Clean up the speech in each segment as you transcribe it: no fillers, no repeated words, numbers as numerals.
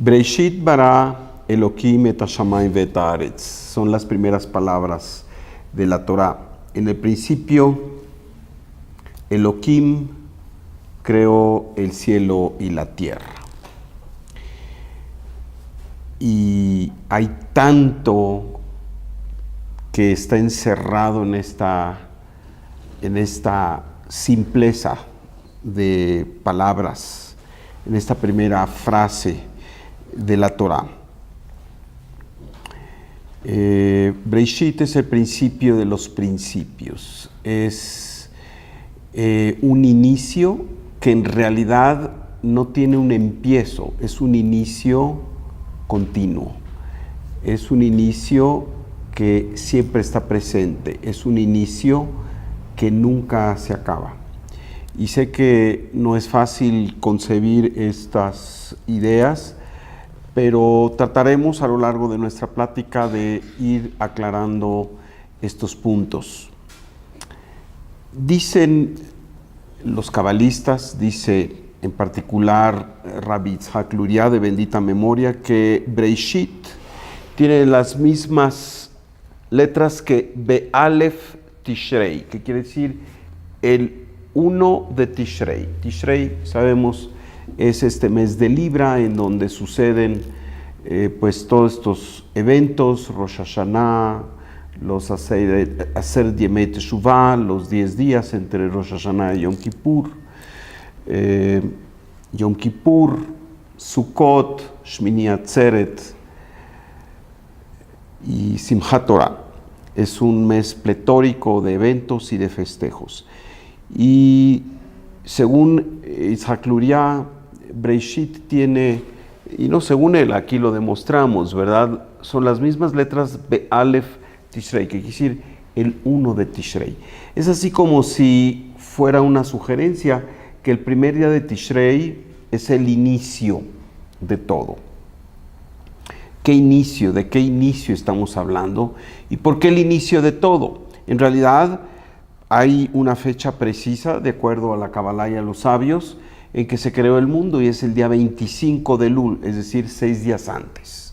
Breishit bara Elohim et hashamayim ve'et haaretz. Son las primeras palabras de la Torá. En el principio, Elohim creó el cielo y la tierra. Y hay tanto que está encerrado en esta simpleza de palabras, en esta primera frase de la Torá. Breishit es el principio de los principios. Es un inicio que en realidad no tiene un empiezo, es un inicio continuo. Es un inicio que siempre está presente, es un inicio que nunca se acaba. Y sé que no es fácil concebir estas ideas, pero trataremos a lo largo de nuestra plática de ir aclarando estos puntos. Dicen los cabalistas, dice en particular Rabbi Yitzhak Luria de bendita memoria, que Breishit tiene las mismas letras que Be'alef Tishrei, que quiere decir el 1 de Tishrei. Tishrei, sabemos, es este mes de Libra en donde suceden pues todos estos eventos, Rosh Hashanah, los Aser Yemei Teshuvah, los 10 días entre Rosh Hashanah y Yom Kippur, Sukkot, Shmini Atzeret y Simchat Torah. Es un mes pletórico de eventos y de festejos. Y según Yitzhak Luria, Breishit tiene, y no según él, aquí lo demostramos, ¿verdad? Son las mismas letras Be'alef Tishrei, que quiere decir el 1 de Tishrei. Es así como si fuera una sugerencia que el primer día de Tishrei es el inicio de todo. ¿Qué inicio? ¿De qué inicio estamos hablando? ¿Y por qué el inicio de todo? En realidad hay una fecha precisa, de acuerdo a la Kabbalah y a los sabios, en que se creó el mundo, y es el día 25 de Elul, es decir, 6 días antes.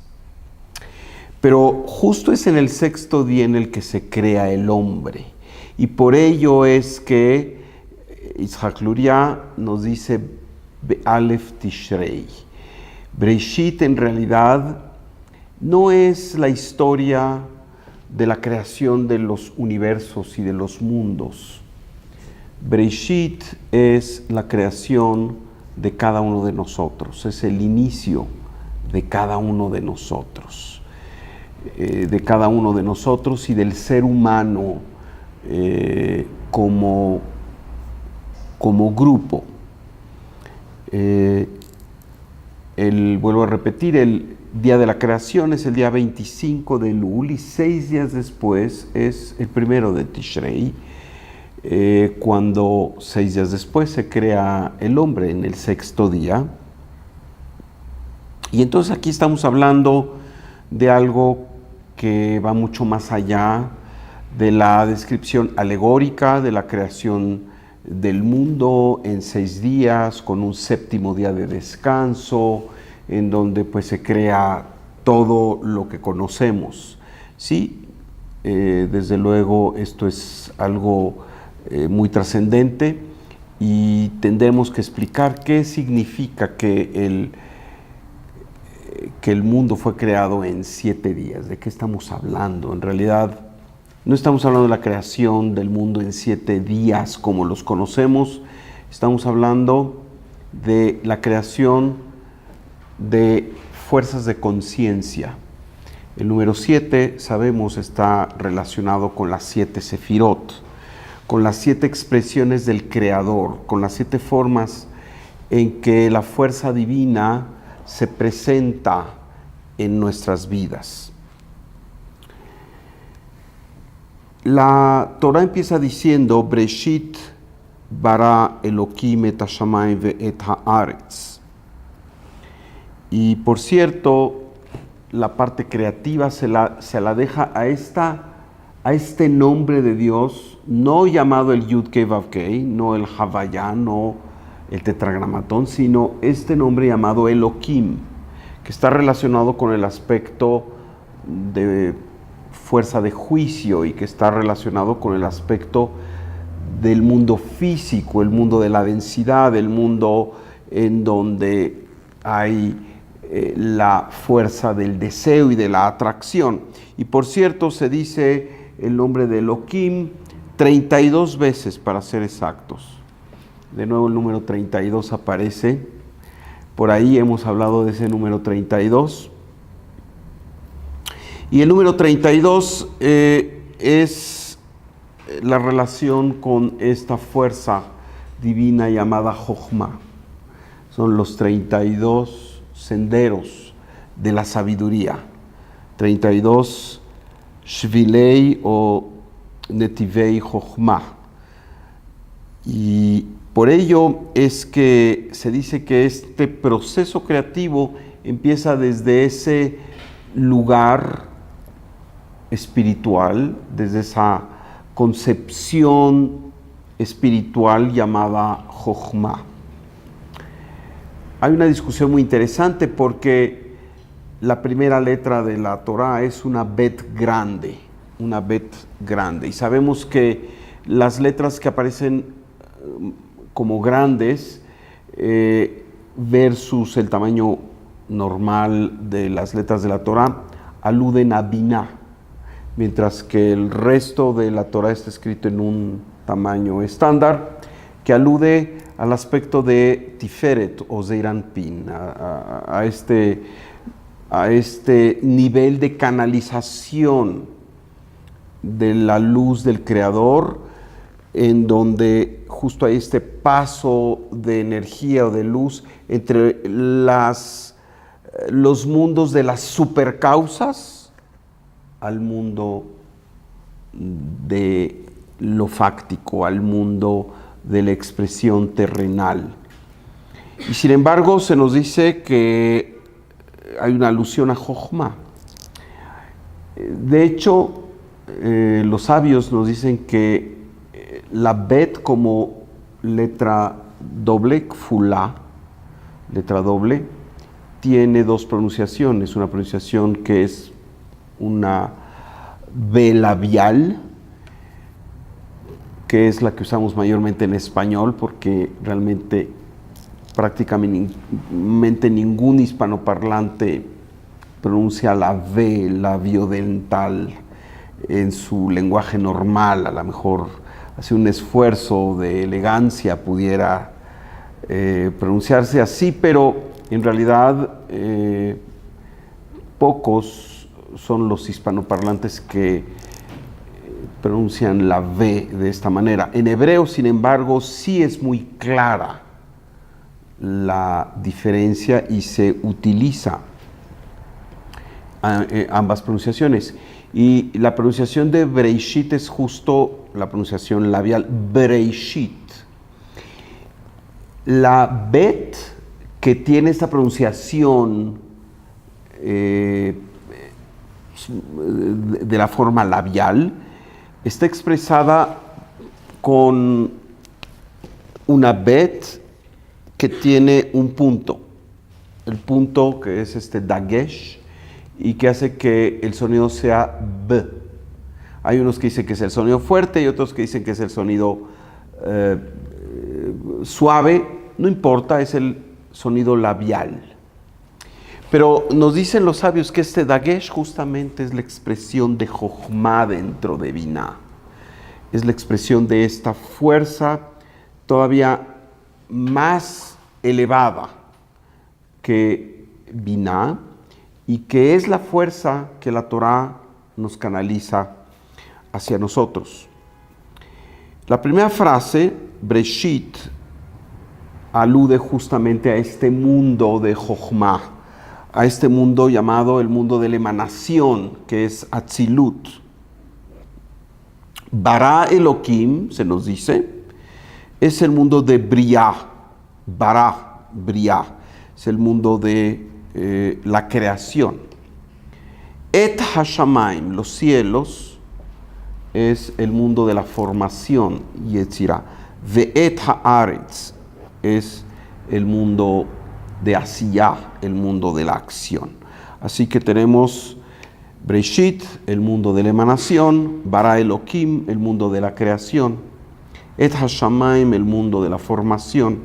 Pero justo es en el sexto día en el que se crea el hombre, y por ello es que Yitzhak Luria nos dice Be'alef Tishrei. Breishit en realidad no es la historia de la creación de los universos y de los mundos. Breishit es la creación de cada uno de nosotros, es el inicio de cada uno de nosotros, y del ser humano como grupo. Vuelvo a repetir, el día de la creación es el día 25 de Elul, y 6 días después es el 1 de Tishrei, cuando 6 días después se crea el hombre en el sexto día. Y entonces aquí estamos hablando de algo que va mucho más allá de la descripción alegórica de la creación del mundo en 6 días, con un séptimo día de descanso, en donde pues se crea todo lo que conocemos. Sí, desde luego esto es algo muy trascendente, y tendremos que explicar qué significa que el mundo fue creado en 7 días. ¿De qué estamos hablando? En realidad no estamos hablando de la creación del mundo en 7 días como los conocemos, estamos hablando de la creación de fuerzas de conciencia. El número 7, sabemos, está relacionado con las 7 sefirot, con las 7 expresiones del Creador, con las 7 formas en que la fuerza divina se presenta en nuestras vidas. La Torah empieza diciendo Breishit bara Elohim et hashamayim ve'et haaretz. Y por cierto, la parte creativa se la deja a este nombre de Dios, no llamado el Yud-Kei Vav-Kei, no el Havaya, no el tetragramatón, sino este nombre llamado Elohim, que está relacionado con el aspecto de fuerza de juicio y que está relacionado con el aspecto del mundo físico, el mundo de la densidad, el mundo en donde hay la fuerza del deseo y de la atracción. Y por cierto, se dice el nombre de Elohim 32 veces para ser exactos. De nuevo el número 32 aparece. Por ahí hemos hablado de ese número 32. Y el número 32 es la relación con esta fuerza divina llamada Jochma. Son los 32 senderos de la sabiduría. 32 Shvilei o Netivei Jochma. Y por ello es que se dice que este proceso creativo empieza desde ese lugar espiritual, desde esa concepción espiritual llamada Jochma. Hay una discusión muy interesante porque la primera letra de la Torá es una bet grande, y sabemos que las letras que aparecen como grandes versus el tamaño normal de las letras de la Torá aluden a Binah, mientras que el resto de la Torá está escrito en un tamaño estándar que alude al aspecto de Tiferet o Zeir Anpin, a este nivel de canalización de la luz del Creador, en donde justo hay este paso de energía o de luz entre los mundos de las supercausas al mundo de lo fáctico, al mundo de la expresión terrenal. Y sin embargo se nos dice que hay una alusión a Jochma. De hecho, los sabios nos dicen que la Bet como letra doble, Kfulá, letra doble, tiene dos pronunciaciones. Una pronunciación que es una B labial, que es la que usamos mayormente en español, porque realmente prácticamente ningún hispanoparlante pronuncia la V labiodental en su lenguaje normal. A lo mejor hace un esfuerzo de elegancia, pudiera pronunciarse así, pero en realidad pocos son los hispanoparlantes que pronuncian la V de esta manera. En hebreo, sin embargo, sí es muy clara la diferencia y se utiliza ambas pronunciaciones. Y la pronunciación de Breishit es justo la pronunciación labial, Breishit. La Bet que tiene esta pronunciación de la forma labial está expresada con una Bet que tiene un punto, el punto que es este dagesh, y que hace que el sonido sea B. Hay unos que dicen que es el sonido fuerte y otros que dicen que es el sonido suave. No importa, es el sonido labial. Pero nos dicen los sabios que este dagesh justamente es la expresión de Jochma dentro de Binah. Es la expresión de esta fuerza todavía más elevada que Binah, y que es la fuerza que la Torá nos canaliza hacia nosotros. La primera frase, Breshit, alude justamente a este mundo de Jochma, a este mundo llamado el mundo de la emanación, que es Atzilut. Bara Elohim, se nos dice, es el mundo de Briah, Bara, Briah, es el mundo de la creación. Et Hashamayim, los cielos, es el mundo de la formación, Yetzirah. Ve'et Haaretz es el mundo de Asiyah, el mundo de la acción. Así que tenemos Breshit, el mundo de la emanación, Bara Elohim, el mundo de la creación, Et HaShamayim, el mundo de la formación,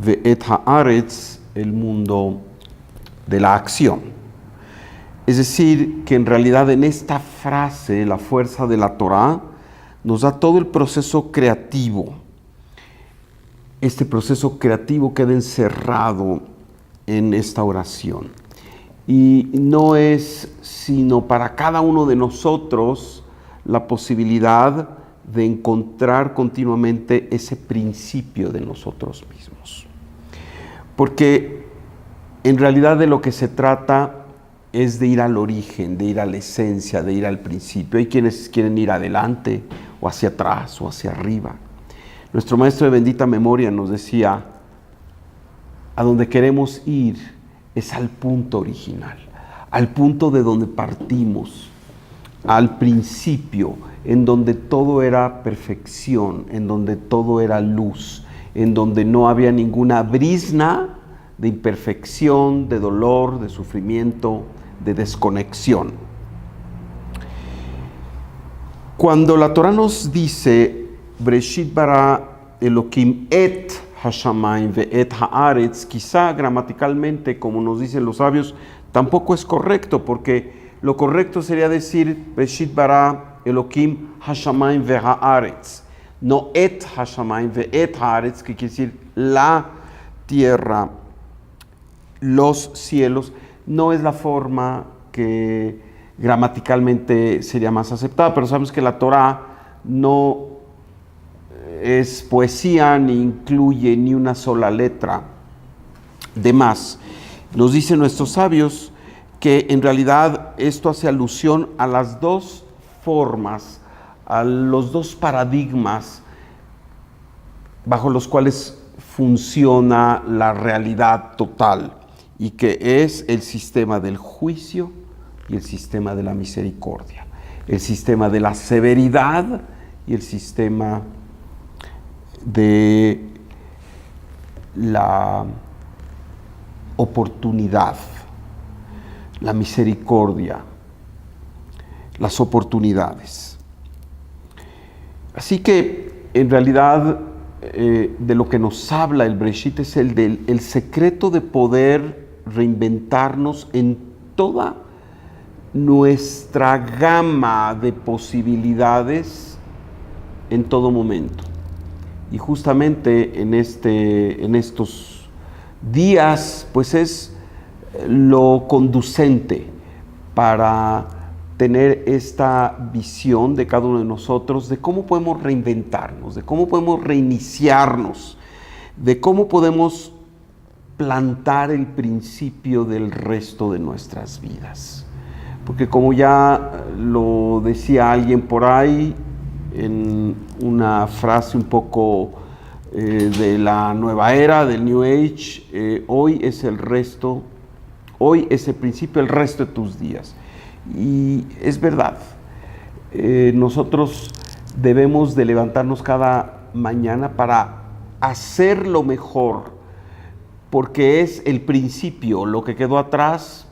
Ve'et Haaretz, el mundo de la acción. Es decir, que en realidad en esta frase, la fuerza de la Torá, nos da todo el proceso creativo. Este proceso creativo queda encerrado en esta oración. Y no es sino para cada uno de nosotros la posibilidad de encontrar continuamente ese principio de nosotros mismos. Porque en realidad de lo que se trata es de ir al origen, de ir a la esencia, de ir al principio. Hay quienes quieren ir adelante o hacia atrás o hacia arriba. Nuestro maestro de bendita memoria nos decía, a donde queremos ir es al punto original, al punto de donde partimos, al principio, en donde todo era perfección, en donde todo era luz, en donde no había ninguna brizna de imperfección, de dolor, de sufrimiento, de desconexión. Cuando la Torah nos dice, Breshit bara Elohim et Hashamayim ve'et haaretz, quizá gramaticalmente, como nos dicen los sabios, tampoco es correcto, porque lo correcto sería decir Breshit bara Elohim Hashamayim ve'haaretz, no et Hashamayim ve'et haaretz, que quiere decir la tierra, los cielos. No es la forma que gramaticalmente sería más aceptada, pero sabemos que la Torah no es poesía ni incluye ni una sola letra de más. Nos dicen nuestros sabios que en realidad esto hace alusión a las dos formas, a los dos paradigmas bajo los cuales funciona la realidad total, y que es el sistema del juicio y el sistema de la misericordia, el sistema de la severidad y el sistema de la oportunidad, la misericordia, las oportunidades. Así que en realidad de lo que nos habla el Breshit es el secreto de poder reinventarnos en toda nuestra gama de posibilidades en todo momento. Y justamente en estos días, pues es lo conducente para tener esta visión de cada uno de nosotros de cómo podemos reinventarnos, de cómo podemos reiniciarnos, de cómo podemos plantar el principio del resto de nuestras vidas. Porque como ya lo decía alguien por ahí, en una frase un poco de la nueva era, del New Age, hoy es el principio, el resto de tus días. Y es verdad, nosotros debemos de levantarnos cada mañana para hacer lo mejor, porque es el principio. Lo que quedó atrás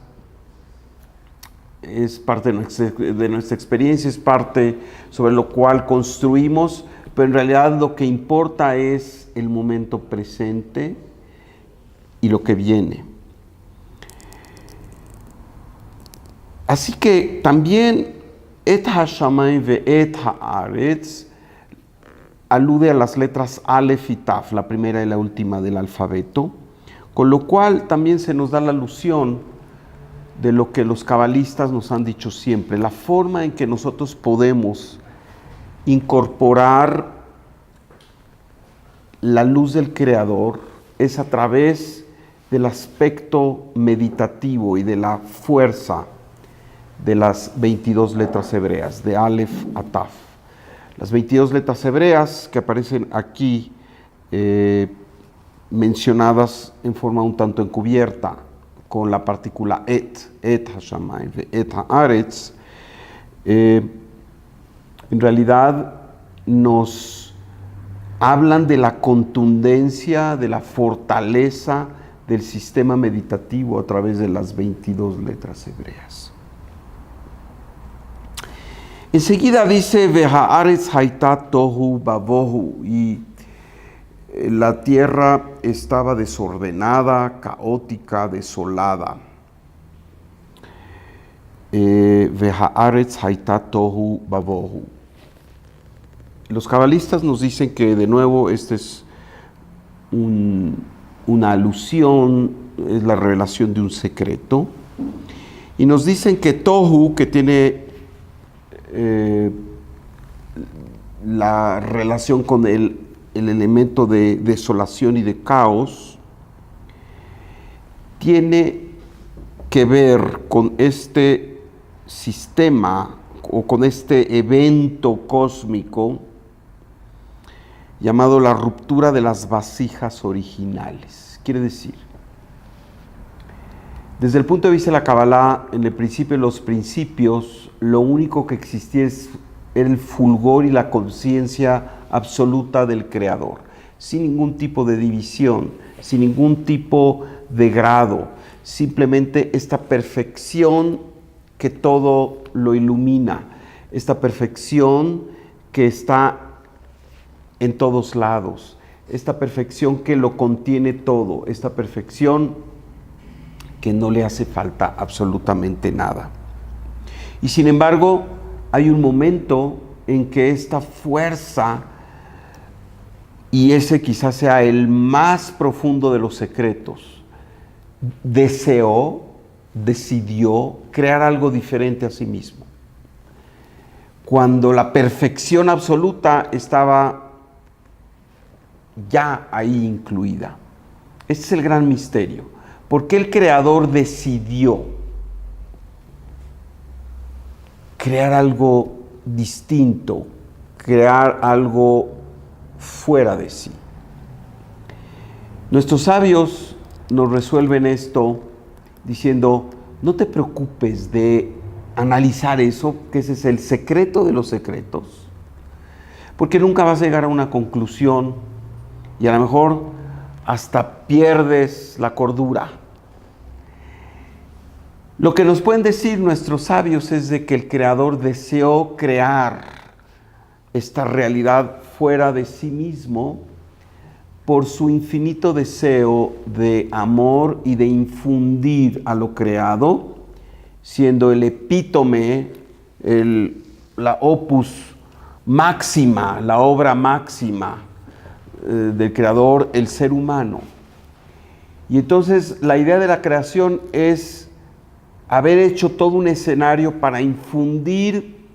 es parte de nuestra experiencia, es parte sobre lo cual construimos, pero en realidad lo que importa es el momento presente y lo que viene. Así que también Et HaShamayim ve'et haaretz alude a las letras Aleph y Taf, la primera y la última del alfabeto, con lo cual también se nos da la alusión de lo que los cabalistas nos han dicho siempre, la forma en que nosotros podemos incorporar la luz del Creador es a través del aspecto meditativo y de la fuerza de las 22 letras hebreas, de Aleph a Taf. Las 22 letras hebreas que aparecen aquí mencionadas en forma un tanto encubierta, con la partícula et Hashamayim, et haaretz, en realidad nos hablan de la contundencia, de la fortaleza, del sistema meditativo a través de las 22 letras hebreas. Enseguida dice, Vehaaretz haitá tohu babohu, y la tierra estaba desordenada, caótica, desolada. Vehaaretz haitá tohu babohu. Los cabalistas nos dicen que de nuevo este es una alusión, es la revelación de un secreto, y nos dicen que tohu, que tiene la relación con el elemento de desolación y de caos, tiene que ver con este sistema o con este evento cósmico llamado la ruptura de las vasijas originales. Quiere decir, desde el punto de vista de la Kabbalah, en el principio de los principios, lo único que existía era el fulgor y la conciencia absoluta del Creador, sin ningún tipo de división, sin ningún tipo de grado, simplemente esta perfección que todo lo ilumina, esta perfección que está en todos lados, esta perfección que lo contiene todo, esta perfección que no le hace falta absolutamente nada. Y sin embargo, hay un momento en que esta fuerza, y ese quizás sea el más profundo de los secretos, decidió crear algo diferente a sí mismo. Cuando la perfección absoluta estaba ya ahí incluida. Este es el gran misterio. ¿Por qué el Creador decidió crear algo distinto, crear algo fuera de sí? Nuestros sabios nos resuelven esto diciendo, no te preocupes de analizar eso, que ese es el secreto de los secretos, porque nunca vas a llegar a una conclusión y a lo mejor hasta pierdes la cordura. Lo que nos pueden decir nuestros sabios es de que el Creador deseó crear esta realidad fuera de sí mismo por su infinito deseo de amor y de infundir a lo creado, siendo el epítome, la opus máxima, la obra máxima del Creador, el ser humano. Y entonces la idea de la creación es haber hecho todo un escenario para infundir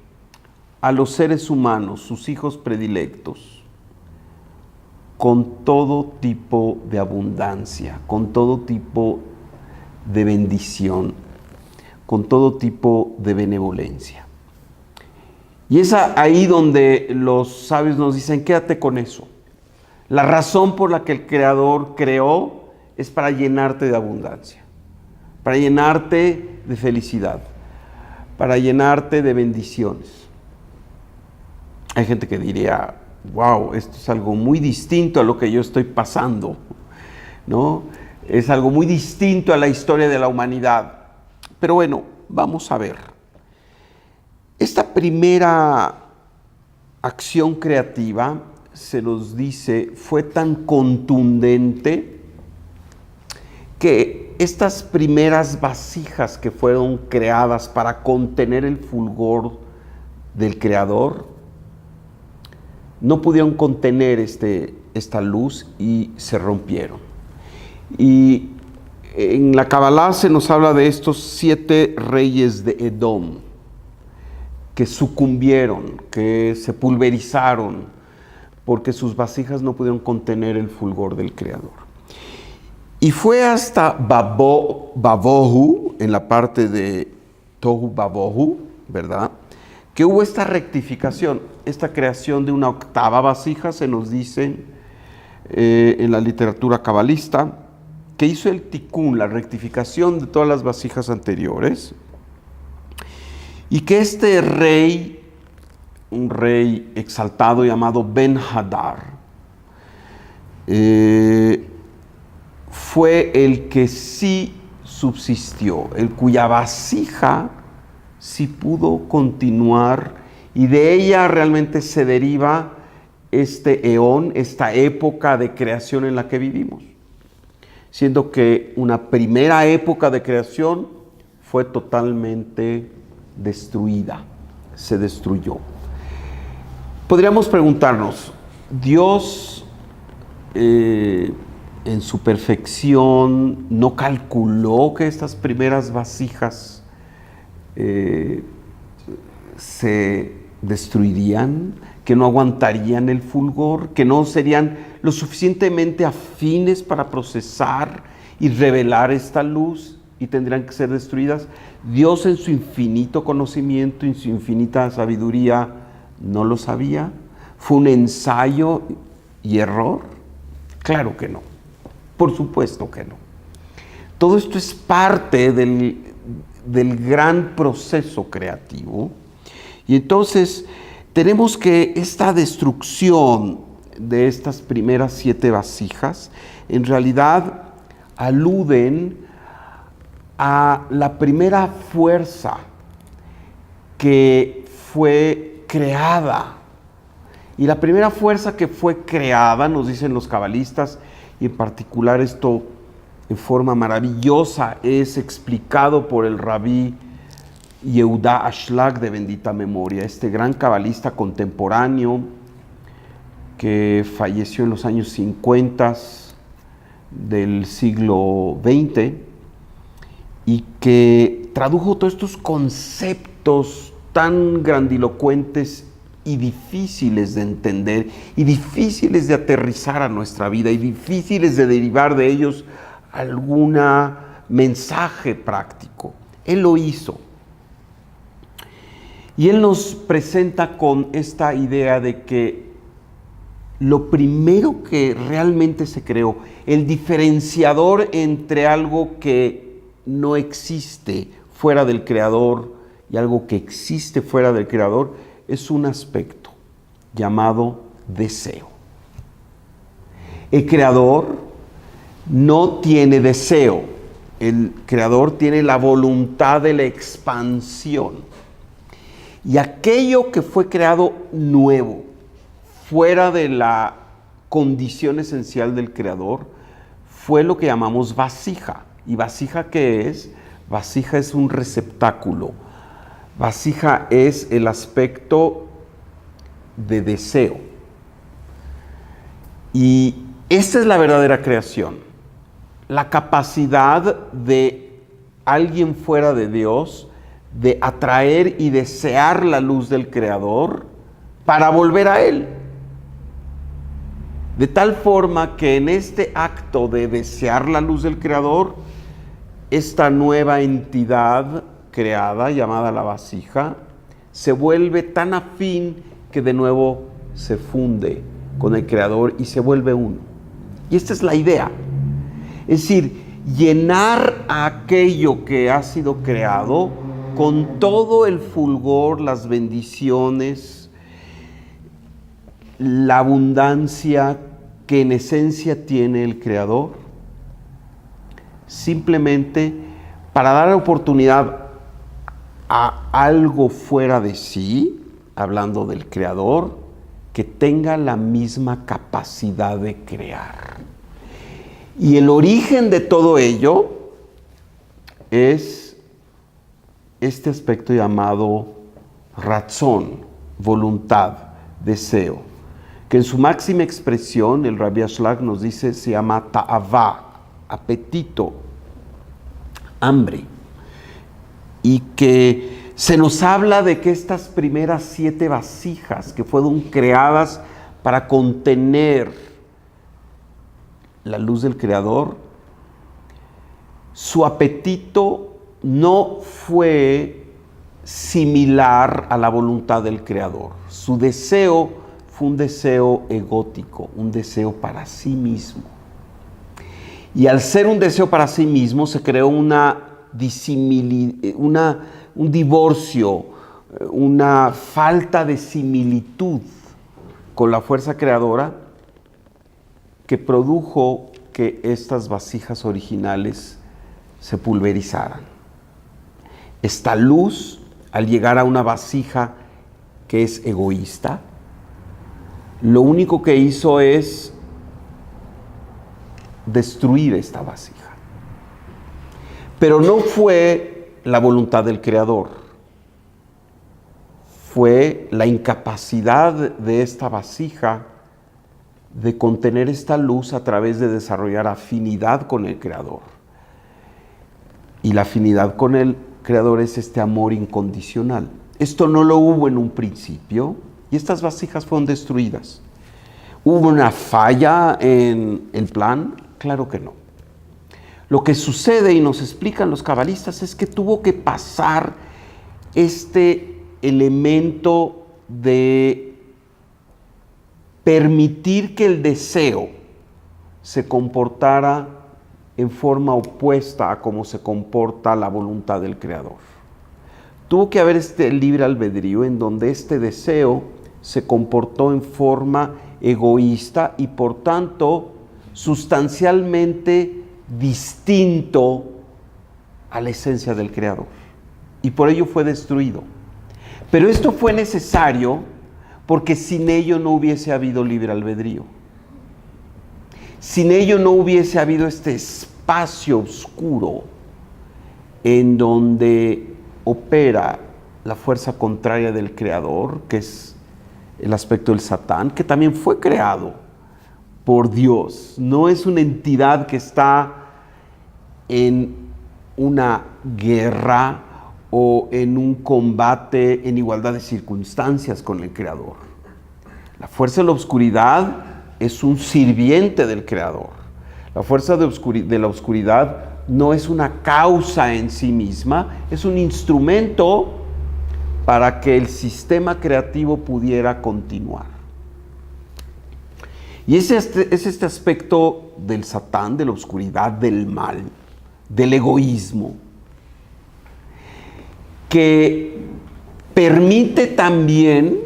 a los seres humanos, sus hijos predilectos, con todo tipo de abundancia, con todo tipo de bendición, con todo tipo de benevolencia. Y es ahí donde los sabios nos dicen, quédate con eso. La razón por la que el Creador creó es para llenarte de abundancia, para llenarte de felicidad, para llenarte de bendiciones. Hay gente que diría, wow, esto es algo muy distinto a lo que yo estoy pasando, ¿no? Es algo muy distinto a la historia de la humanidad. Pero bueno, vamos a ver. Esta primera acción creativa, se nos dice, fue tan contundente que estas primeras vasijas que fueron creadas para contener el fulgor del Creador no pudieron contener esta luz y se rompieron. Y en la Kabbalah se nos habla de estos 7 reyes de Edom que sucumbieron, que se pulverizaron, porque sus vasijas no pudieron contener el fulgor del Creador. Y fue hasta Babohu, en la parte de Tohu Babohu, ¿verdad?, que hubo esta rectificación, esta creación de una 8ª vasija, se nos dice en la literatura cabalista, que hizo el tikkun, la rectificación de todas las vasijas anteriores, y que este rey, un rey exaltado llamado Ben-Hadar, fue el que sí subsistió, el cuya vasija sí pudo continuar, y de ella realmente se deriva este eón, esta época de creación en la que vivimos, siendo que una primera época de creación fue totalmente destruida, se destruyó. Podríamos preguntarnos, ¿Dios en su perfección no calculó que estas primeras vasijas se destruirían, que no aguantarían el fulgor, que no serían lo suficientemente afines para procesar y revelar esta luz y tendrían que ser destruidas? Dios, en su infinito conocimiento, en su infinita sabiduría, ¿no lo sabía? ¿Fue un ensayo y error? Claro que no. Por supuesto que no. Todo esto es parte del gran proceso creativo. Y entonces tenemos que esta destrucción de estas primeras 7 vasijas en realidad aluden a la primera fuerza que fue creada. Y la primera fuerza que fue creada, nos dicen los cabalistas, y en particular esto en forma maravillosa es explicado por el rabí Yehuda Ashlag de bendita memoria, este gran cabalista contemporáneo que falleció en los años 50 del siglo XX y que tradujo todos estos conceptos tan grandilocuentes y difíciles de entender y difíciles de aterrizar a nuestra vida y difíciles de derivar de ellos algún mensaje práctico. Él lo hizo. Y él nos presenta con esta idea de que lo primero que realmente se creó, el diferenciador entre algo que no existe fuera del Creador y algo que existe fuera del Creador, es un aspecto llamado deseo. El Creador no tiene deseo, el Creador tiene la voluntad de la expansión. Y aquello que fue creado nuevo, fuera de la condición esencial del Creador, fue lo que llamamos vasija. ¿Y vasija qué es? Vasija es un receptáculo. Vasija es el aspecto de deseo. Y esta es la verdadera creación. La capacidad de alguien fuera de Dios de atraer y desear la luz del Creador para volver a Él. De tal forma que en este acto de desear la luz del Creador, esta nueva entidad creada, llamada la vasija, se vuelve tan afín que de nuevo se funde con el Creador y se vuelve uno. Y esta es la idea. Es decir, llenar a aquello que ha sido creado con todo el fulgor, las bendiciones, la abundancia que en esencia tiene el Creador, simplemente para dar oportunidad a algo fuera de sí, hablando del Creador, que tenga la misma capacidad de crear. Y el origen de todo ello es este aspecto llamado razón, voluntad, deseo, que en su máxima expresión, el Rabbi Ashlag nos dice, se llama ta'avá, apetito, hambre, y que se nos habla de que estas primeras 7 vasijas que fueron creadas para contener la luz del Creador, su apetito no fue similar a la voluntad del Creador. Su deseo fue un deseo egótico, un deseo para sí mismo. Y al ser un deseo para sí mismo, se creó un divorcio, una falta de similitud con la fuerza creadora que produjo que estas vasijas originales se pulverizaran. Esta luz, al llegar a una vasija que es egoísta, lo único que hizo es destruir esta vasija. Pero no fue la voluntad del Creador, fue la incapacidad de esta vasija de contener esta luz a través de desarrollar afinidad con el Creador. Y la afinidad con el Creador es este amor incondicional. Esto no lo hubo en un principio y estas vasijas fueron destruidas. ¿Hubo una falla en el plan? Claro que no. Lo que sucede, y nos explican los cabalistas, es que tuvo que pasar este elemento de permitir que el deseo se comportara en forma opuesta a cómo se comporta la voluntad del Creador. Tuvo que haber este libre albedrío en donde este deseo se comportó en forma egoísta y por tanto sustancialmente distinto a la esencia del Creador. Y por ello fue destruido. Pero esto fue necesario porque sin ello no hubiese habido libre albedrío. Sin ello no hubiese habido este espacio oscuro en donde opera la fuerza contraria del Creador, que es el aspecto del Satán, que también fue creado por Dios. No es una entidad que está en una guerra o en un combate en igualdad de circunstancias con el Creador. La fuerza de la oscuridad es un sirviente del Creador. La fuerza de la oscuridad no es una causa en sí misma, es un instrumento para que el sistema creativo pudiera continuar. Y es este aspecto del Satán, de la oscuridad, del mal, del egoísmo, que permite también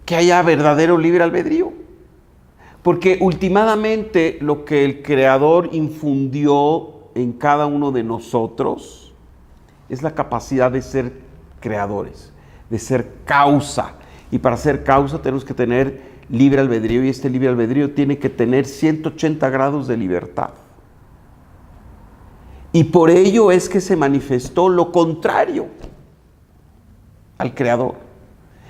que haya verdadero libre albedrío. Porque últimamente lo que el Creador infundió en cada uno de nosotros es la capacidad de ser creadores, de ser causa. Y para ser causa tenemos que tener libre albedrío, y este libre albedrío tiene que tener 180 grados de libertad. Y por ello es que se manifestó lo contrario al Creador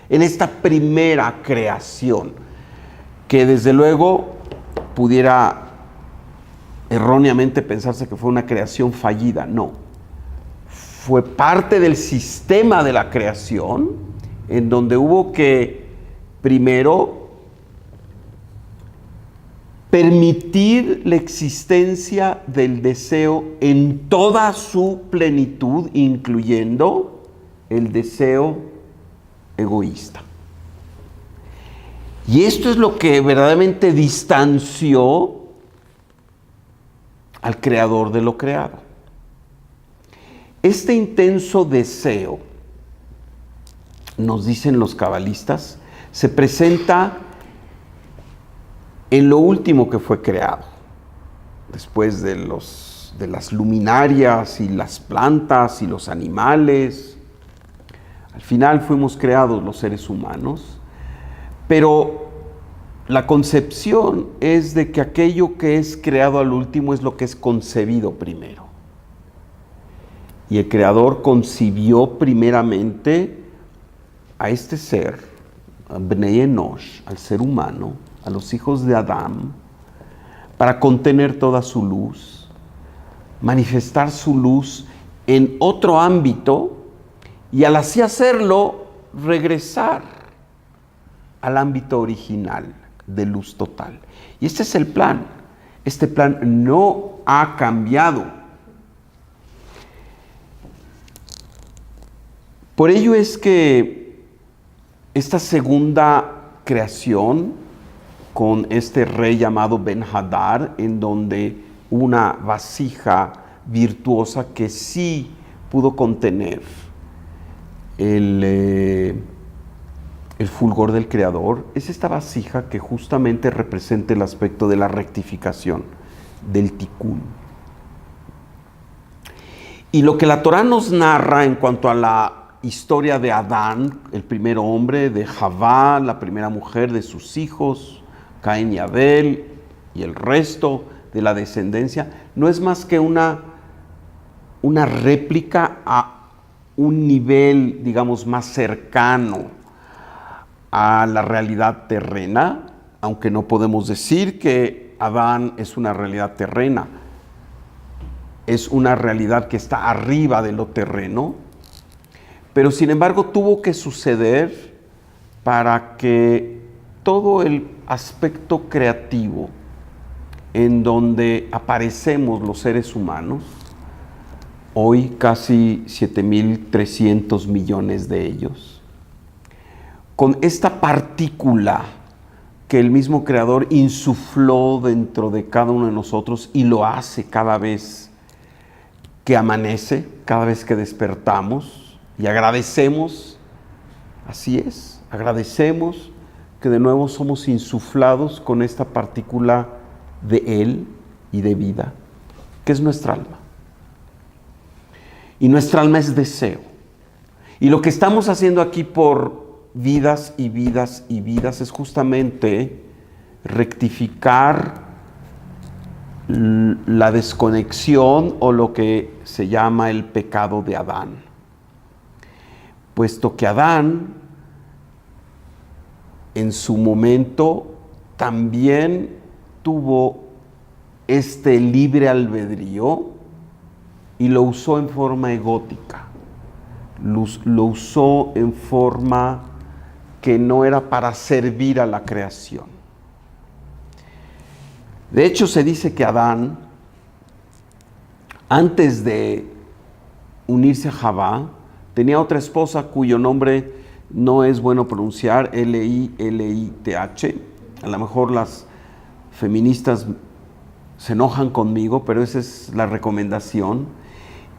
en esta primera creación, que desde luego pudiera erróneamente pensarse que fue una creación fallida. No, fue parte del sistema de la creación en donde hubo que primero permitir la existencia del deseo en toda su plenitud, incluyendo el deseo egoísta. Y esto es lo que verdaderamente distanció al Creador de lo creado. Este intenso deseo, nos dicen los cabalistas, se presenta en lo último que fue creado, después de las luminarias y las plantas y los animales. Al final fuimos creados los seres humanos, pero la concepción es de que aquello que es creado al último es lo que es concebido primero. Y el Creador concibió primeramente a este ser, a Bnei Enosh, al ser humano, a los hijos de Adán, para contener toda su luz, manifestar su luz en otro ámbito y al así hacerlo regresar al ámbito original de luz total. Y este es el plan. Este plan no ha cambiado. Por ello es que esta segunda creación con este rey llamado Ben-Hadad, en donde una vasija virtuosa que sí pudo contener el fulgor del Creador, es esta vasija que justamente representa el aspecto de la rectificación, del tikkun. Y lo que la Torá nos narra en cuanto a la historia de Adán, el primer hombre, de Javá, la primera mujer, de sus hijos, Caín y Abel, y el resto de la descendencia, no es más que una réplica a un nivel, digamos, más cercano a la realidad terrena, aunque no podemos decir que Adán es una realidad terrena, es una realidad que está arriba de lo terreno, pero sin embargo tuvo que suceder para que todo el aspecto creativo en donde aparecemos los seres humanos, hoy casi 7.300 millones de ellos, con esta partícula que el mismo Creador insufló dentro de cada uno de nosotros y lo hace cada vez que amanece, cada vez que despertamos y agradecemos, así es, agradecemos que de nuevo somos insuflados con esta partícula de Él y de vida, que es nuestra alma. Y nuestra alma es deseo. Y lo que estamos haciendo aquí por vidas y vidas y vidas es justamente rectificar la desconexión o lo que se llama el pecado de Adán. Puesto que Adán en su momento también tuvo este libre albedrío y lo usó en forma egótica, lo usó en forma que no era para servir a la creación. De hecho, se dice que Adán, antes de unirse a Javá, tenía otra esposa cuyo nombre no es bueno pronunciar, Lilith. A lo mejor las feministas se enojan conmigo, pero esa es la recomendación.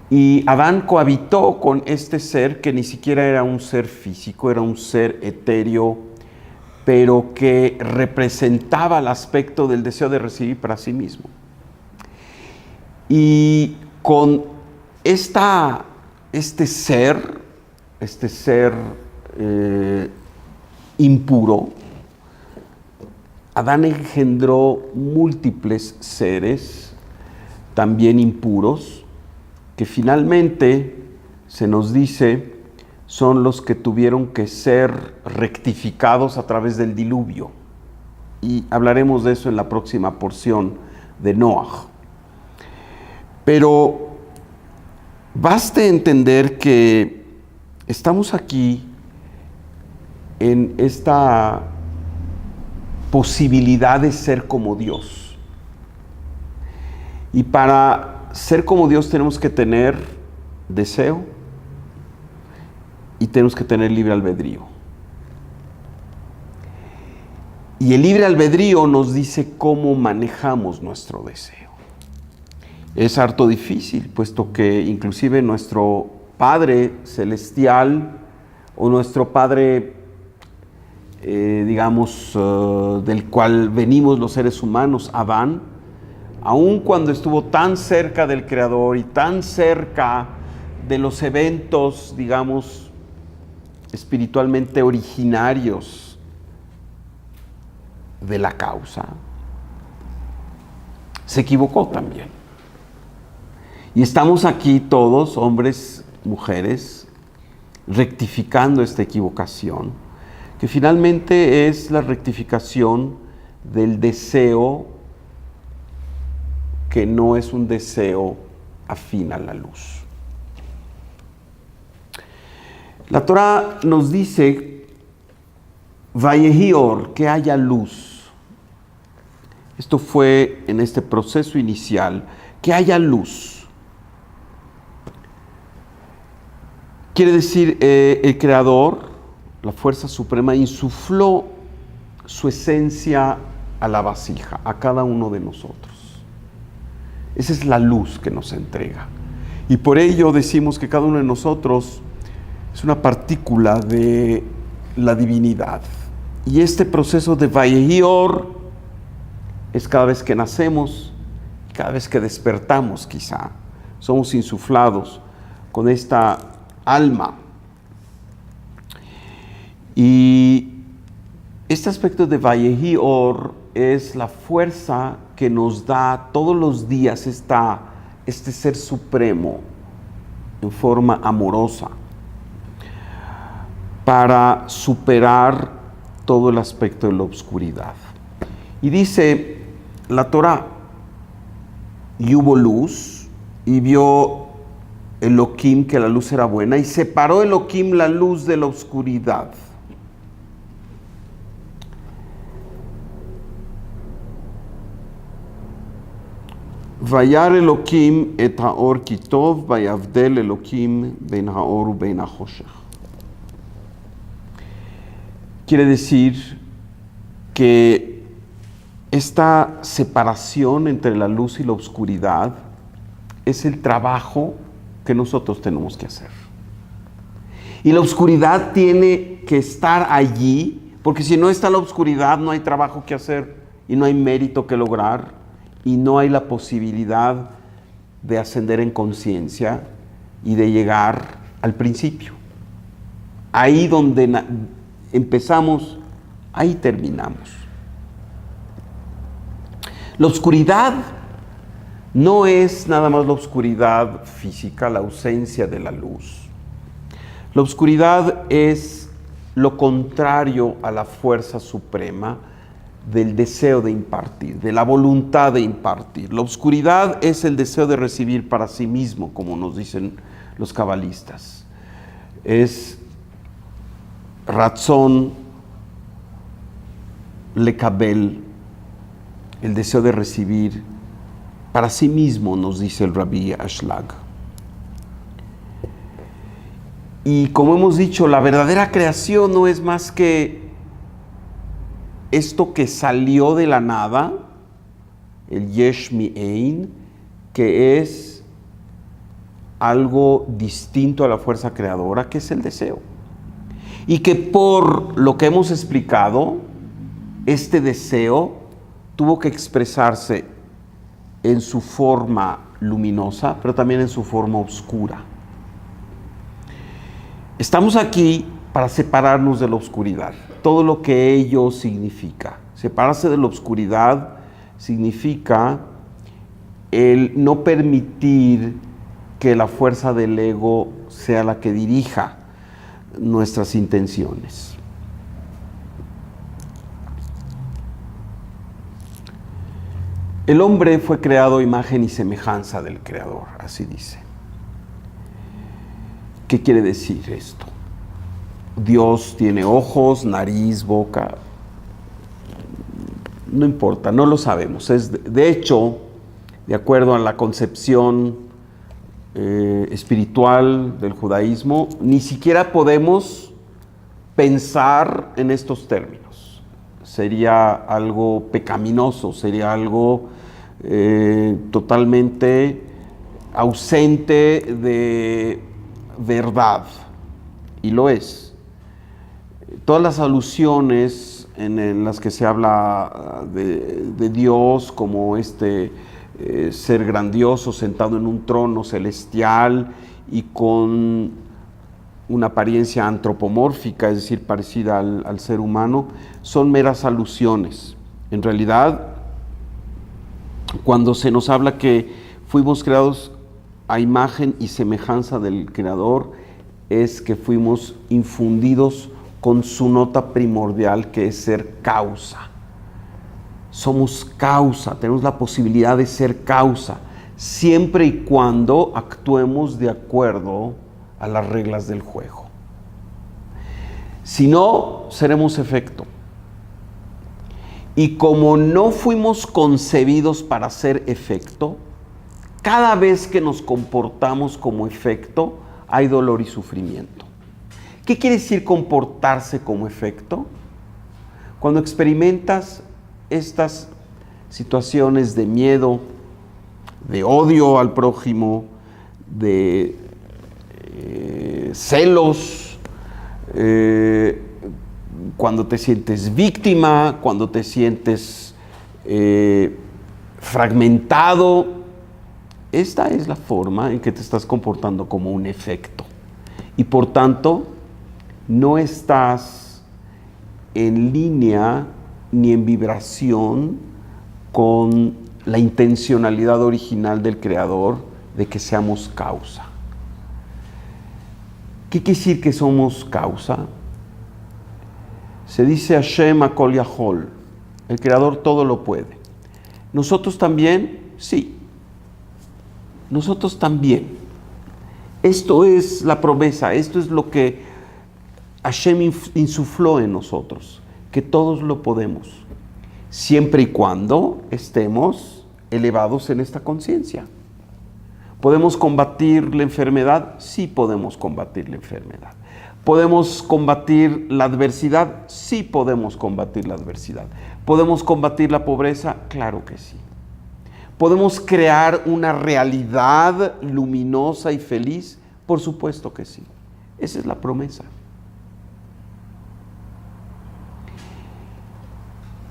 Y Adán cohabitó con este ser que ni siquiera era un ser físico, era un ser etéreo, pero que representaba el aspecto del deseo de recibir para sí mismo. Y con este ser impuro, Adán engendró múltiples seres también impuros, que finalmente se nos dice son los que tuvieron que ser rectificados a través del diluvio. Y hablaremos de eso en la próxima porción de Noaj. Pero baste entender que estamos aquí en esta posibilidad de ser como Dios. Y para ser como Dios tenemos que tener deseo y tenemos que tener libre albedrío. Y el libre albedrío nos dice cómo manejamos nuestro deseo. Es harto difícil, puesto que inclusive nuestro Padre Celestial o nuestro Padre, del cual venimos los seres humanos, Adán, aun cuando estuvo tan cerca del Creador y tan cerca de los eventos, espiritualmente originarios de la causa, se equivocó también. Y estamos aquí todos, hombres, mujeres, rectificando esta equivocación, que finalmente es la rectificación del deseo que no es un deseo afín a la luz. La Torá nos dice, Vayehi or, que haya luz. Esto fue en este proceso inicial, que haya luz. Quiere decir, el Creador, la fuerza suprema, insufló su esencia a la vasija, a cada uno de nosotros. Esa es la luz que nos entrega. Y por ello decimos que cada uno de nosotros es una partícula de la divinidad. Y este proceso de Vayehi or es cada vez que nacemos, cada vez que despertamos quizá, somos insuflados con esta alma. Y este aspecto de Vayehi Or es la fuerza que nos da todos los días este ser supremo en forma amorosa para superar todo el aspecto de la oscuridad. Y dice la Torá, y hubo luz, y vio Elohim que la luz era buena, y separó Elohim la luz de la oscuridad. Vayar Elohim et haor kitov, vayavdel Elohim ben haor u ben hachoshech. Quiere decir que esta separación entre la luz y la oscuridad es el trabajo que nosotros tenemos que hacer. Y la oscuridad tiene que estar allí, porque si no está la oscuridad no hay trabajo que hacer y no hay mérito que lograr y no hay la posibilidad de ascender en conciencia y de llegar al principio. Ahí donde empezamos, ahí terminamos. La oscuridad no es nada más la oscuridad física, la ausencia de la luz. La oscuridad es lo contrario a la fuerza suprema del deseo de impartir, de la voluntad de impartir. La oscuridad es el deseo de recibir para sí mismo, como nos dicen los cabalistas. Es Ratzon lekabel, el deseo de recibir para sí mismo, nos dice el Rabbi Ashlag. Y como hemos dicho, la verdadera creación no es más que esto que salió de la nada, el Yesh Mi'ein, que es algo distinto a la fuerza creadora, que es el deseo. Y que por lo que hemos explicado, este deseo tuvo que expresarse en su forma luminosa, pero también en su forma oscura. Estamos aquí para separarnos de la oscuridad, todo lo que ello significa. Separarse de la oscuridad significa el no permitir que la fuerza del ego sea la que dirija nuestras intenciones. El hombre fue creado a imagen y semejanza del Creador, así dice. ¿Qué quiere decir esto? Dios tiene ojos, nariz, boca. No importa, no lo sabemos. De hecho, de acuerdo a la concepción espiritual del judaísmo, ni siquiera podemos pensar en estos términos. Sería algo pecaminoso, sería algo totalmente ausente de verdad, y lo es. Todas las alusiones en las que se habla de Dios como ser grandioso sentado en un trono celestial y con una apariencia antropomórfica, es decir, parecida al ser humano, son meras alusiones. En realidad, cuando se nos habla que fuimos creados a imagen y semejanza del Creador, es que fuimos infundidos con su nota primordial, que es ser causa. Somos causa, tenemos la posibilidad de ser causa, siempre y cuando actuemos de acuerdo a las reglas del juego. Si no, seremos efecto. Y como no fuimos concebidos para ser efecto, cada vez que nos comportamos como efecto, hay dolor y sufrimiento. ¿Qué quiere decir comportarse como efecto? Cuando experimentas estas situaciones de miedo, de odio al prójimo, de celos, cuando te sientes víctima, cuando te sientes fragmentado. Esta es la forma en que te estás comportando como un efecto. Y por tanto, no estás en línea ni en vibración con la intencionalidad original del Creador de que seamos causa. ¿Qué quiere decir que somos causa? Se dice Hashem Hakol Yahol, el Creador todo lo puede. ¿Nosotros también? Sí. Nosotros también. Esto es la promesa, esto es lo que Hashem insufló en nosotros, que todos lo podemos, siempre y cuando estemos elevados en esta conciencia. ¿Podemos combatir la enfermedad? Sí podemos combatir la enfermedad. ¿Podemos combatir la adversidad? Sí podemos combatir la adversidad. ¿Podemos combatir la pobreza? Claro que sí. ¿Podemos crear una realidad luminosa y feliz? Por supuesto que sí. Esa es la promesa.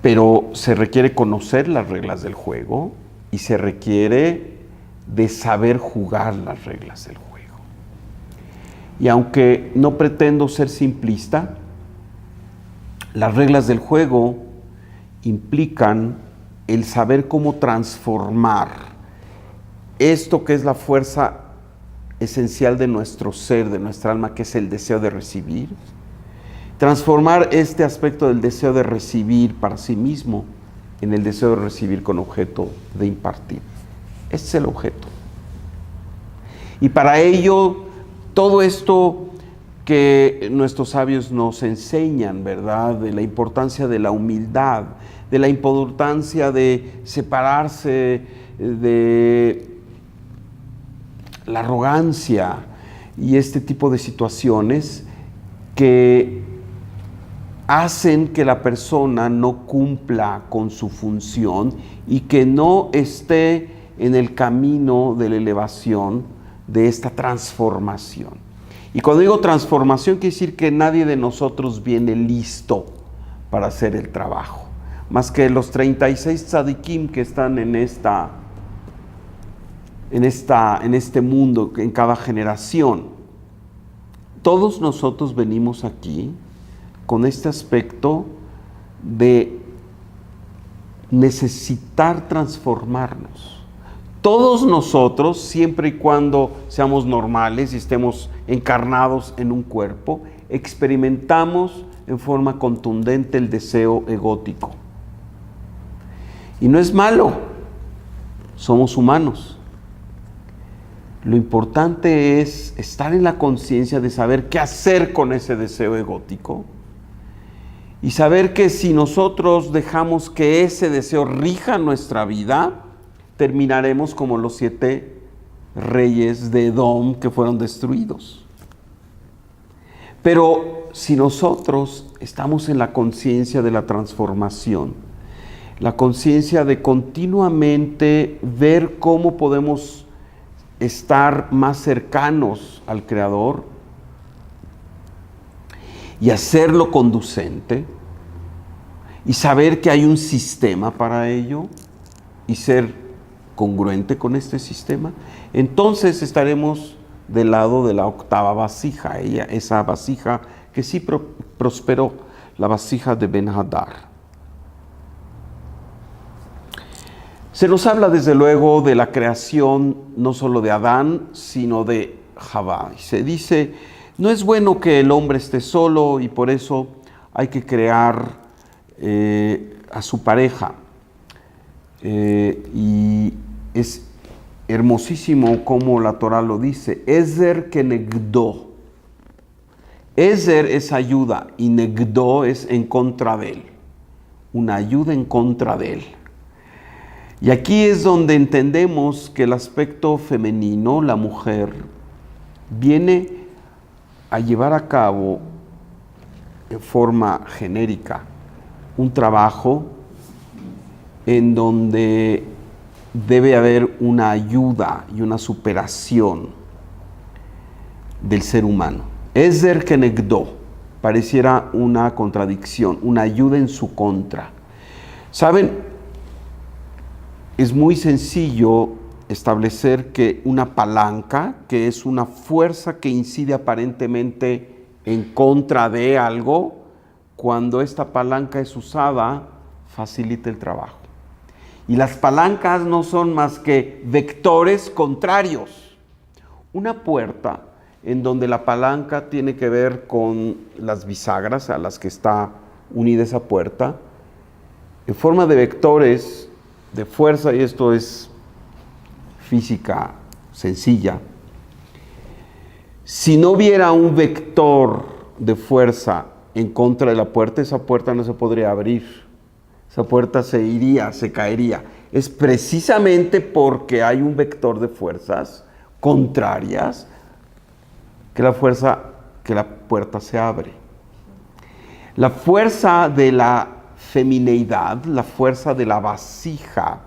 Pero se requiere conocer las reglas del juego y se requiere de saber jugar las reglas del juego. Y aunque no pretendo ser simplista, las reglas del juego implican el saber cómo transformar esto que es la fuerza esencial de nuestro ser, de nuestra alma, que es el deseo de recibir. Transformar este aspecto del deseo de recibir para sí mismo en el deseo de recibir con objeto de impartir. Ese es el objeto. Y para ello, todo esto que nuestros sabios nos enseñan, ¿verdad? De la importancia de la humildad, de la importancia de separarse de la arrogancia y este tipo de situaciones que hacen que la persona no cumpla con su función y que no esté en el camino de la elevación, de esta transformación. Y cuando digo transformación, quiere decir que nadie de nosotros viene listo para hacer el trabajo, más que los 36 tzadikim que están en este mundo, en cada generación. Todos nosotros venimos aquí con este aspecto de necesitar transformarnos. Todos nosotros, siempre y cuando seamos normales y estemos encarnados en un cuerpo, experimentamos en forma contundente el deseo egótico. Y no es malo, somos humanos. Lo importante es estar en la conciencia de saber qué hacer con ese deseo egótico y saber que si nosotros dejamos que ese deseo rija nuestra vida, terminaremos como los 7 reyes de Edom que fueron destruidos. Pero si nosotros estamos en la conciencia de la transformación, la conciencia de continuamente ver cómo podemos estar más cercanos al Creador y hacerlo conducente y saber que hay un sistema para ello y ser congruente con este sistema, entonces estaremos del lado de la octava vasija, esa vasija que sí prosperó, la vasija de Ben-Hadar. Se nos habla desde luego de la creación no solo de Adán, sino de Javá. Y se dice, no es bueno que el hombre esté solo y por eso hay que crear a su pareja. Y es hermosísimo como la Torah lo dice, Ezer kenegdo. Ezer es ayuda y negdo es en contra de él, una ayuda en contra de él. Y aquí es donde entendemos que el aspecto femenino, la mujer, viene a llevar a cabo en forma genérica un trabajo en donde debe haber una ayuda y una superación del ser humano. Ezer kenegdo, pareciera una contradicción, una ayuda en su contra. ¿Saben? es muy sencillo establecer que una palanca, que es una fuerza que incide aparentemente en contra de algo, cuando esta palanca es usada, facilita el trabajo. Y las palancas no son más que vectores contrarios. Una puerta en donde la palanca tiene que ver con las bisagras a las que está unida esa puerta, en forma de vectores de fuerza, y esto es física sencilla. Si no hubiera un vector de fuerza en contra de la puerta, esa puerta no se podría abrir. Esa puerta se iría, se caería. Es precisamente porque hay un vector de fuerzas contrarias que la puerta se abre. La fuerza de la femineidad, la fuerza de la vasija,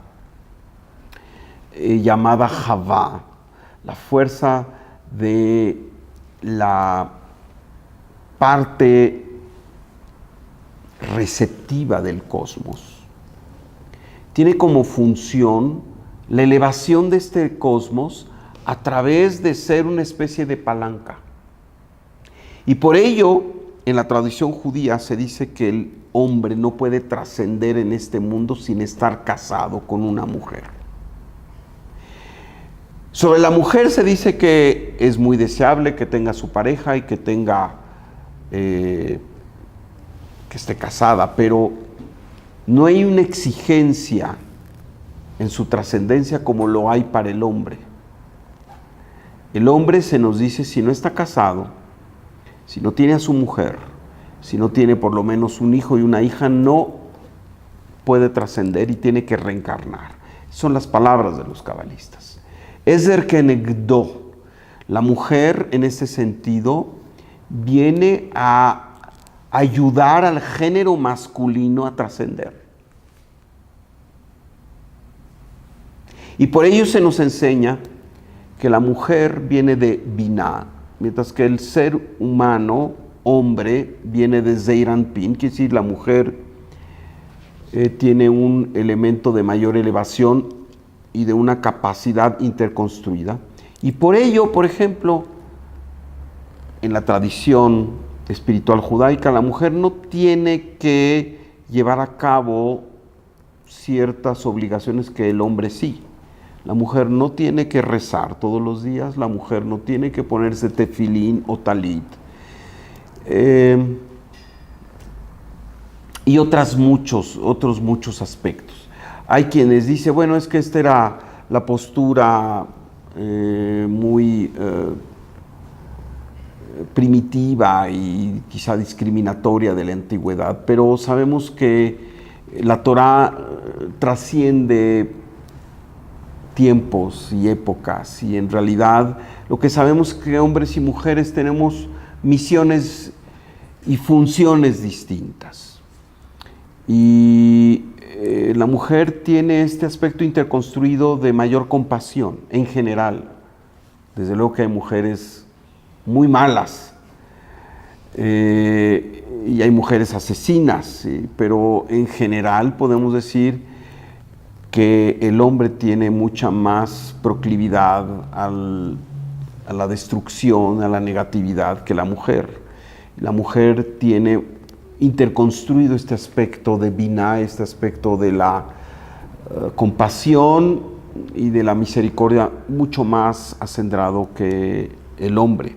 llamada Javá, la fuerza de la parte receptiva del cosmos, tiene como función la elevación de este cosmos a través de ser una especie de palanca. Y por ello, en la tradición judía se dice que el hombre no puede trascender en este mundo sin estar casado con una mujer. Sobre la mujer se dice que es muy deseable que tenga su pareja y que esté casada, pero no hay una exigencia en su trascendencia como lo hay para el hombre. El hombre, se nos dice, si no está casado, si no tiene a su mujer, si no tiene por lo menos un hijo y una hija, no puede trascender y tiene que reencarnar. Son las palabras de los cabalistas. Ezer kenegdo, la mujer en este sentido viene a ayudar al género masculino a trascender. Y por ello se nos enseña que la mujer viene de Binah, mientras que el ser humano, hombre, viene de Zeir Anpin, quiere decir la mujer tiene un elemento de mayor elevación y de una capacidad interconstruida. Y por ello, por ejemplo, en la tradición espiritual judaica, la mujer no tiene que llevar a cabo ciertas obligaciones que el hombre sí. La mujer no tiene que rezar todos los días, la mujer no tiene que ponerse tefilín o talit. Y otros muchos aspectos. Hay quienes dicen, bueno, es que esta era la postura muy primitiva y quizá discriminatoria de la antigüedad, pero sabemos que la Torá trasciende tiempos y épocas, y en realidad lo que sabemos es que hombres y mujeres tenemos misiones y funciones distintas. Y la mujer tiene este aspecto interconstruido de mayor compasión en general. Desde luego que hay mujeres muy malas y hay mujeres asesinas, pero en general podemos decir que el hombre tiene mucha más proclividad a la destrucción, a la negatividad que la mujer. La mujer tiene interconstruido este aspecto de Binah, este aspecto de la compasión y de la misericordia mucho más acendrado que el hombre.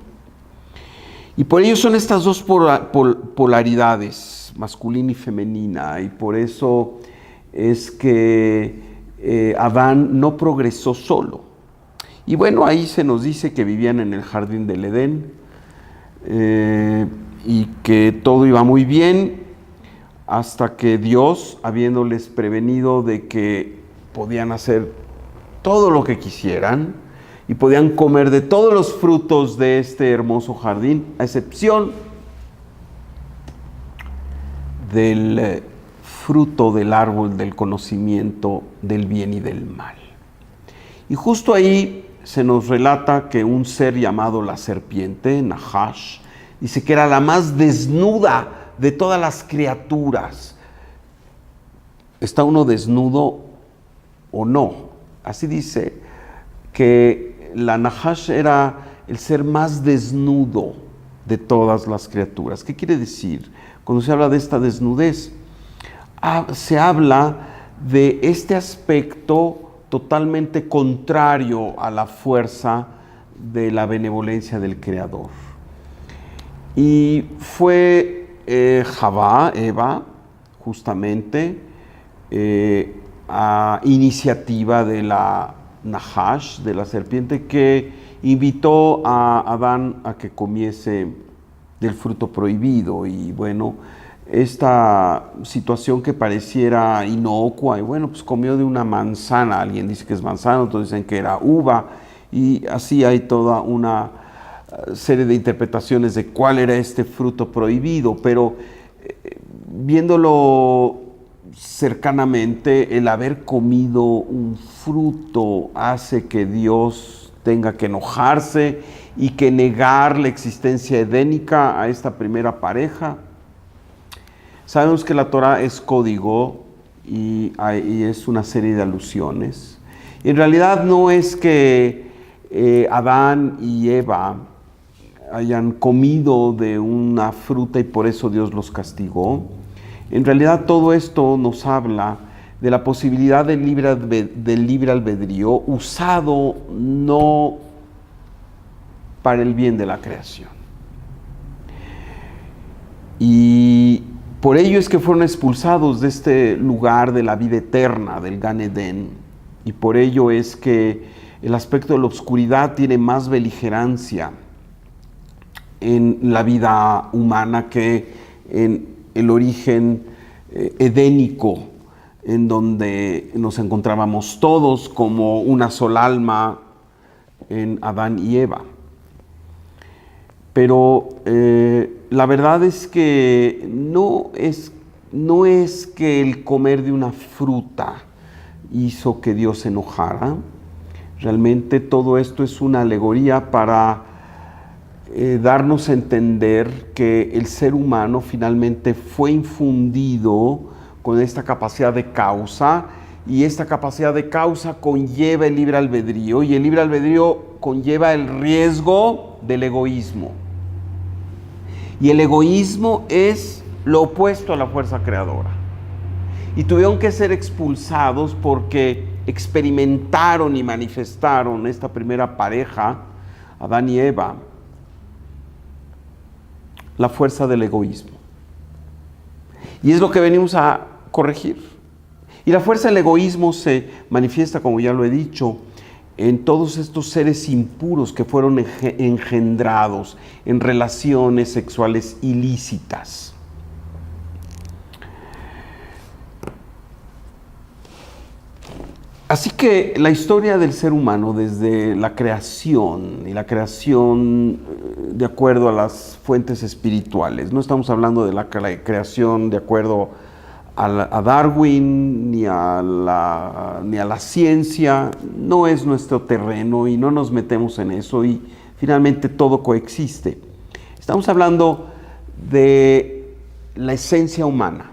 Y por ello son estas dos polaridades, masculina y femenina, y por eso es que Adán no progresó solo. Y bueno, ahí se nos dice que vivían en el jardín del Edén y que todo iba muy bien hasta que Dios, habiéndoles prevenido de que podían hacer todo lo que quisieran y podían comer de todos los frutos de este hermoso jardín, a excepción del fruto del árbol del conocimiento del bien y del mal. Y justo ahí se nos relata que un ser llamado la serpiente, Nahash, dice que era la más desnuda de todas las criaturas. Está uno desnudo o no. Así dice que la Nahash era el ser más desnudo de todas las criaturas. ¿Qué quiere decir? Cuando se habla de esta desnudez, se habla de este aspecto totalmente contrario a la fuerza de la benevolencia del Creador. Y fue Eva, justamente, a iniciativa de la Nahash, de la serpiente, que invitó a Adán a que comiese del fruto prohibido. Y bueno, esta situación que pareciera inocua, y bueno, pues comió de una manzana. Alguien dice que es manzana, otros dicen que era uva, y así hay toda una serie de interpretaciones de cuál era este fruto prohibido. Pero viéndolo cercanamente, el haber comido un fruto hace que Dios tenga que enojarse y que negar la existencia edénica a esta primera pareja. Sabemos que la Torah es código y es una serie de alusiones. En realidad no es que Adán y Eva hayan comido de una fruta y por eso Dios los castigó. En realidad todo esto nos habla de la posibilidad del libre albedrío usado no para el bien de la creación. Y por ello es que fueron expulsados de este lugar de la vida eterna, del Gan Edén. Y por ello es que el aspecto de la oscuridad tiene más beligerancia en la vida humana que en el origen edénico, en donde nos encontrábamos todos como una sola alma en Adán y Eva. Pero la verdad es que no es que el comer de una fruta hizo que Dios se enojara. Realmente todo esto es una alegoría para darnos a entender que el ser humano finalmente fue infundido con esta capacidad de causa, y esta capacidad de causa conlleva el libre albedrío, y el libre albedrío conlleva el riesgo del egoísmo. Y el egoísmo es lo opuesto a la fuerza creadora. Y tuvieron que ser expulsados porque experimentaron y manifestaron esta primera pareja, Adán y Eva, la fuerza del egoísmo. Y es lo que venimos a corregir. Y la fuerza del egoísmo se manifiesta, como ya lo he dicho, en todos estos seres impuros que fueron engendrados en relaciones sexuales ilícitas. Así que la historia del ser humano desde la creación, y la creación de acuerdo a las fuentes espirituales, no estamos hablando de la creación de acuerdo a Darwin ni a la ciencia, no es nuestro terreno y no nos metemos en eso, y finalmente todo coexiste. Estamos hablando de la esencia humana.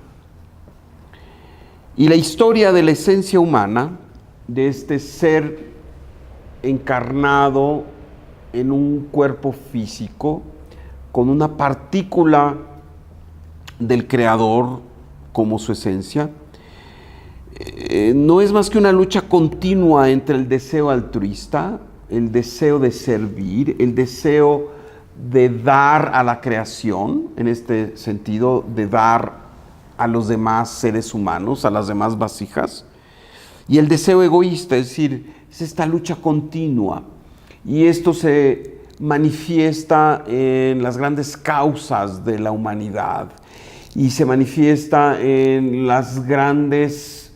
Y la historia de la esencia humana, de este ser encarnado en un cuerpo físico, con una partícula del Creador como su esencia, no es más que una lucha continua entre el deseo altruista, el deseo de servir, el deseo de dar a la creación, en este sentido, de dar a los demás seres humanos, a las demás vasijas, y el deseo egoísta, es decir, es esta lucha continua. Y esto se manifiesta en las grandes causas de la humanidad y se manifiesta en los grandes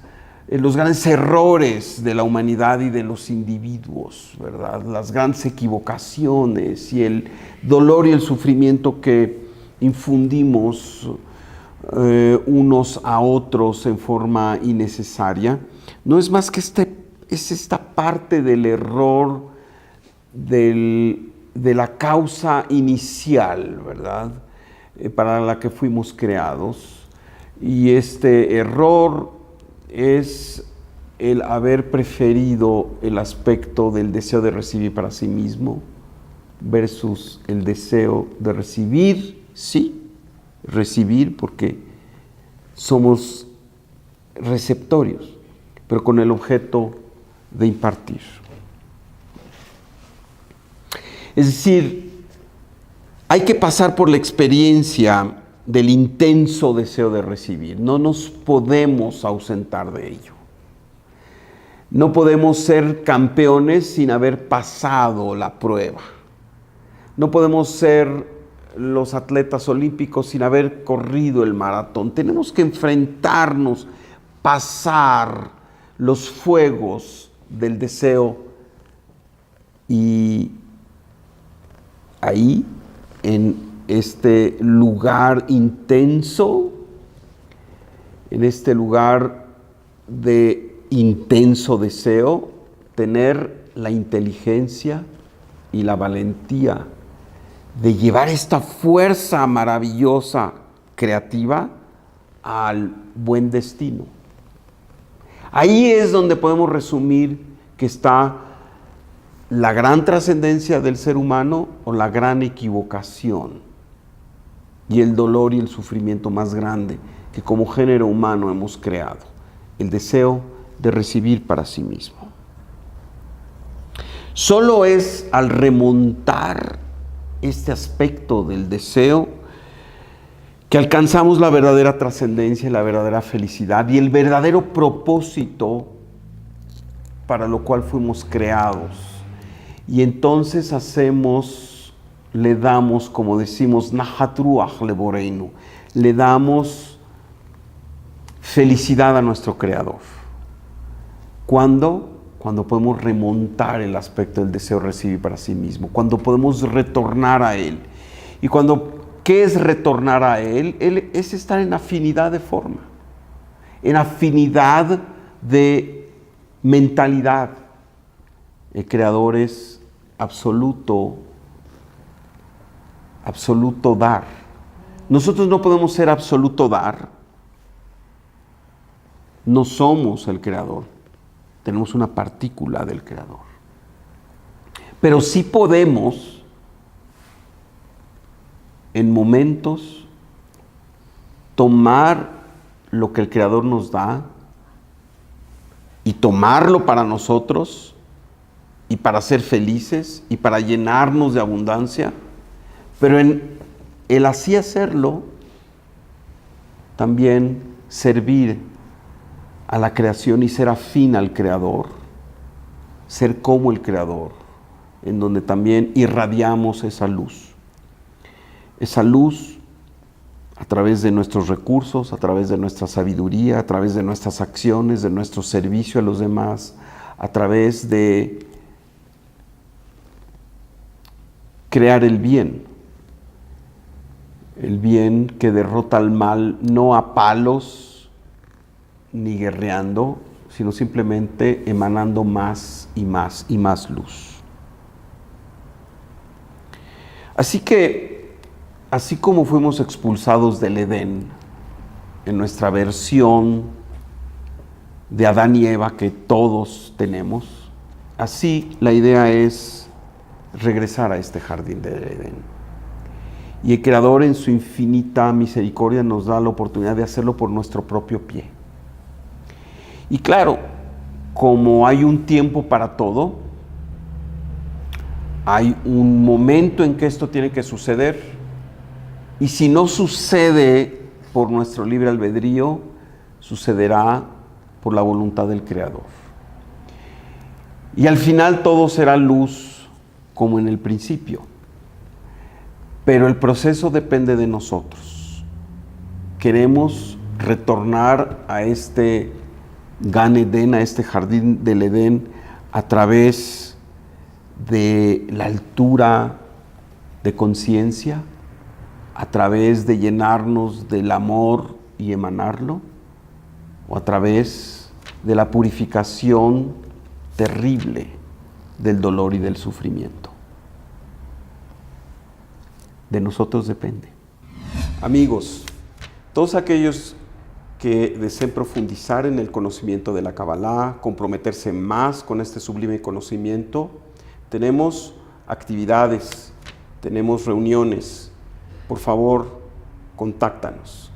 errores de la humanidad y de los individuos, ¿verdad? Las grandes equivocaciones y el dolor y el sufrimiento que infundimos unos a otros en forma innecesaria. No es más que es esta parte del error de la causa inicial, ¿verdad? Para la que fuimos creados. Y este error es el haber preferido el aspecto del deseo de recibir para sí mismo versus el deseo de recibir, sí, recibir porque somos receptorios, pero con el objeto de impartir. Es decir, hay que pasar por la experiencia del intenso deseo de recibir. No nos podemos ausentar de ello. No podemos ser campeones sin haber pasado la prueba. No podemos ser los atletas olímpicos sin haber corrido el maratón. Tenemos que enfrentarnos, pasar los fuegos del deseo y ahí, en este lugar intenso, en este lugar de intenso deseo, tener la inteligencia y la valentía de llevar esta fuerza maravillosa, creativa, al buen destino. Ahí es donde podemos resumir que está la gran trascendencia del ser humano o la gran equivocación y el dolor y el sufrimiento más grande que como género humano hemos creado, el deseo de recibir para sí mismo. Solo es al remontar este aspecto del deseo que alcanzamos la verdadera trascendencia, la verdadera felicidad y el verdadero propósito para lo cual fuimos creados. Y entonces le damos, como decimos, Nahat Ruach Leboreinu, le damos felicidad a nuestro Creador. ¿Cuándo? Cuando podemos remontar el aspecto del deseo de recibir para sí mismo, cuando podemos retornar a Él. Y ¿qué es retornar a Él? Él es estar en afinidad de forma, en afinidad de mentalidad. El Creador es absoluto dar. Nosotros no podemos ser absoluto dar. No somos el Creador. Tenemos una partícula del Creador. Pero sí podemos, en momentos, tomar lo que el Creador nos da y tomarlo para nosotros y para ser felices y para llenarnos de abundancia, pero en el así hacerlo, también servir a la creación y ser afín al Creador, ser como el Creador, en donde también irradiamos esa luz a través de nuestros recursos, a través de nuestra sabiduría, a través de nuestras acciones, de nuestro servicio a los demás, a través de crear el bien que derrota al mal, no a palos, ni guerreando, sino simplemente emanando más y más y más luz. Así que, así como fuimos expulsados del Edén, en nuestra versión de Adán y Eva que todos tenemos, así la idea es regresar a este jardín del Edén. Y el Creador en su infinita misericordia nos da la oportunidad de hacerlo por nuestro propio pie. Y claro, como hay un tiempo para todo, hay un momento en que esto tiene que suceder, y si no sucede por nuestro libre albedrío, sucederá por la voluntad del Creador. Y al final todo será luz como en el principio, pero el proceso depende de nosotros. Queremos retornar a este Gan Eden, a este jardín del Edén, a través de la altura de conciencia, a través de llenarnos del amor y emanarlo, o a través de la purificación terrible del dolor y del sufrimiento. De nosotros depende. Amigos, todos aquellos que deseen profundizar en el conocimiento de la Kabbalah, comprometerse más con este sublime conocimiento, tenemos actividades, tenemos reuniones. Por favor, contáctanos.